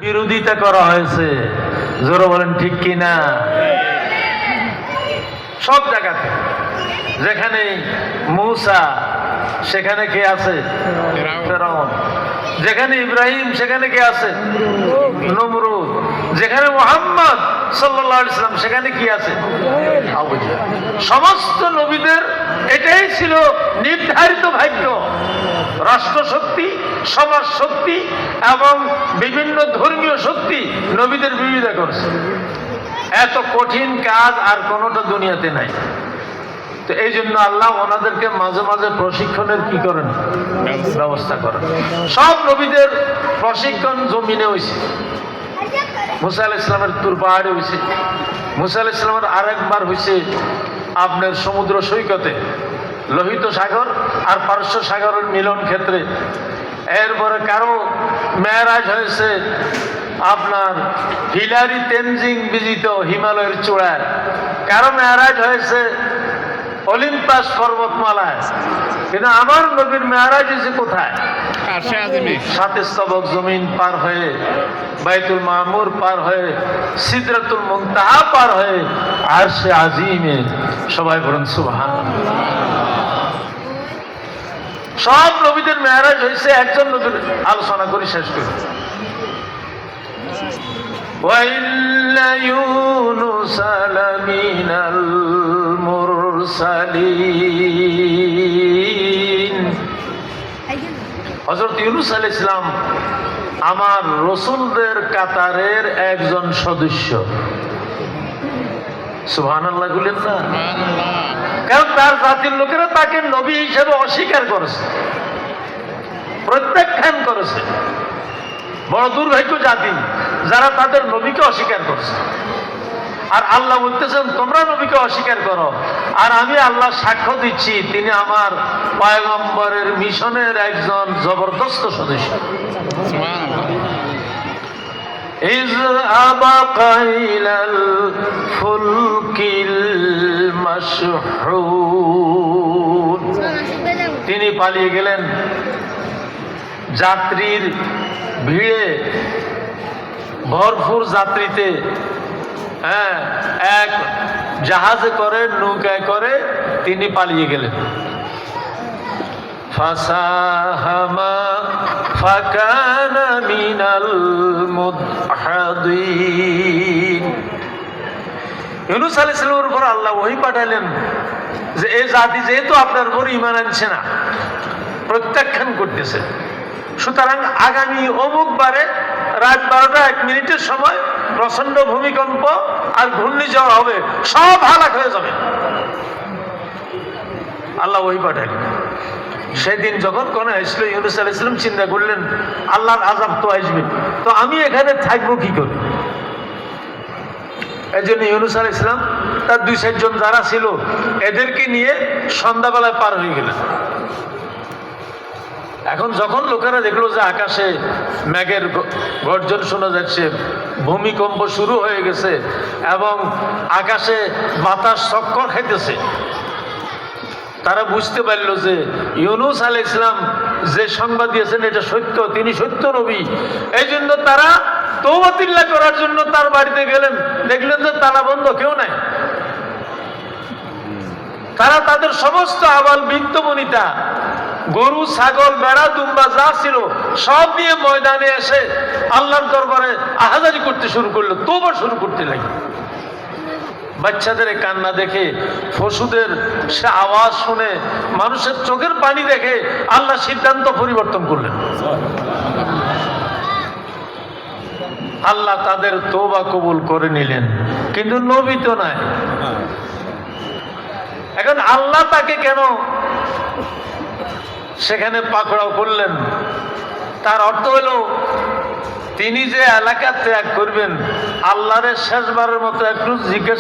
বিরোধিতা করা হয়েছে, জোরে বলেন ঠিক কিনা? সব জায়গাতে যেখানে মূসা সেখানে কে আছে? ফেরাউন। যেখানে ইব্রাহিম সেখানে কে আছে? নমরুদ। যেখানে মুহাম্মদ সাল্লাল্লাহু আলাইহি সাল্লাম সেখানে কি আছে? আবু জাহল। সমস্ত নবীদের এটাই ছিল নির্ধারিত ভাগ্য। রাষ্ট্র শক্তি, সমাজ শক্তি এবং বিভিন্ন ধর্মীয় শক্তি নবীদের বিরোধিতা করছে। এত কঠিন কাজ আর কোনোটা দুনিয়াতে নাই। তো এই জন্য আল্লাহ ওনাদেরকে মাঝে মাঝে প্রশিক্ষণের কি করেন? ব্যবস্থা করেন। সব নবীদের প্রশিক্ষণ জমিনে হয়েছে। মুসা আলাইহিস সালামের তুর পাহাড়ে হয়েছে। মুসা আলাইহিস সালামের আরেকবার হয়েছে আপনার সমুদ্র সৈকতে, লোহিত সাগর আর পারস্য সাগরের মিলন ক্ষেত্রে। এরপরে কারো মেরাজ হয়েছে আপনার হিলারি তেনজিং বিজিত হিমালয়ের চূড়ায়, কারো মেরাজ হয়েছে অলিম্পাস পর্বতমালায়। কিন্তু আমার নবীর মেরাজ হয়েছে কোথায়? সাত স্তবক জমিন পার হয়ে, বাইতুল মামুর পার হয়ে, সিদরাতুল মুনতাহা পার হয়ে, আরশে আজিমে। সবাই বলেন সুবহানাল্লাহ। সব নবীদের মেরাজ হয়েছে। একজন নবীর আলোচনা করে শেষ করি। ওয়াইল্লা ইউনুস লামিনাল মুরসালিন। হযরত ইউনুস আলাইহিস সালাম আমার রাসূলদের কাতারের একজন সদস্য। সুবহানাল্লাহ বলেন না? কারণ তার জাতির লোকেরা তাকে নবী হিসেবে অস্বীকার করেছে, প্রত্যাখ্যান করেছে। বড় দুর্ভাগ্য জাতি যারা তাদের নবীকে অস্বীকার করছে। আর আল্লাহ বলতেছেন তোমরা নবীকে অস্বীকার করো, আর আমি আল্লাহ সাক্ষ্য দিচ্ছি তিনি আমার পয়গম্বরের মিশনের একজন জবরদস্ত সদস্য। ইয আবাকা ইলাল ফুলকিল মাশহুন। তিনি পালিয়ে গেলেন যাত্রীর ভিড়ে, ভরপুর যাত্রীতে। হ্যাঁ, এক জাহাজে করে, নৌকায় করে তিনি পালিয়ে গেলেন। ফাসাহামা ফাকানা মিনাল মুদহাদিন। ইউনুস আলাইহিস সালামের উপর আল্লাহ ওহী পাঠালেন যে এই জাতি যেহেতু আপনার উপর ঈমান আনছে না, প্রত্যাখ্যান করতেছে, সুতরাং আগামী অমুক বারে রাত 12:01 সময় প্রচন্ড ভূমিকম্প আর ঘূর্ণিঝড় হবে, সব হালাক হয়ে যাবে। আল্লাহ ওহী পাঠালেন। সেদিন যখন কোন আসলো, ইউনুস আলাইহিস সালাম চিন্তা করলেন আল্লাহর আযাব তো আসবে, তো আমি এখানে থাকবো কি করে? এই জন্য ইউনুস আলাইহিস সালাম তার 2-4 জন যারা ছিল এদেরকে নিয়ে সন্ধ্যাবেলায় পার হয়ে গেলেন। এখন যখন লোকেরা দেখলো যে আকাশে মেঘের গর্জন শোনা যাচ্ছে, ভূমিকম্প শুরু হয়ে গেছে এবং আকাশে বাতাস চক্কর খাইতেছে, তারা বুঝতে পারল যে ইউনুস আলাইহিস সালাম যে সংবাদ দিয়েছেন এটা সত্য, তিনি সত্য নবী। এই জন্য তারা তওবাতিল্লাহ করার জন্য তার বাড়িতে গেলেন। দেখলেন যে তালা বন্ধ, কেউ নাই। তারা তাদের সমস্ত আবাল বৃদ্ধ বনিতা, গরু ছাগল বেড়া দুম্বা যা ছিল সব নিয়ে ময়দানে এসে আল্লাহর দরবারে আহাজারি করতে শুরু করলো, তওবা শুরু করতে লাগলো। বাচ্চাদের কান্না দেখে, পশুদের সে আওয়াজ শুনে, মানুষের চোখের পানি দেখে আল্লাহ সিদ্ধান্ত পরিবর্তন করলেন। আল্লাহ তাদের তওবা কবুল করে নিলেন, কিন্তু নবী তো নাই। এখন আল্লাহ তাকে কেন সেখানে পাকড়াও করলেন? তার অর্থ হলো তিনি যে এলাকা ত্যাগ করবেন, আল্লাহর শেষবারের মতো একটু জিজ্ঞাসা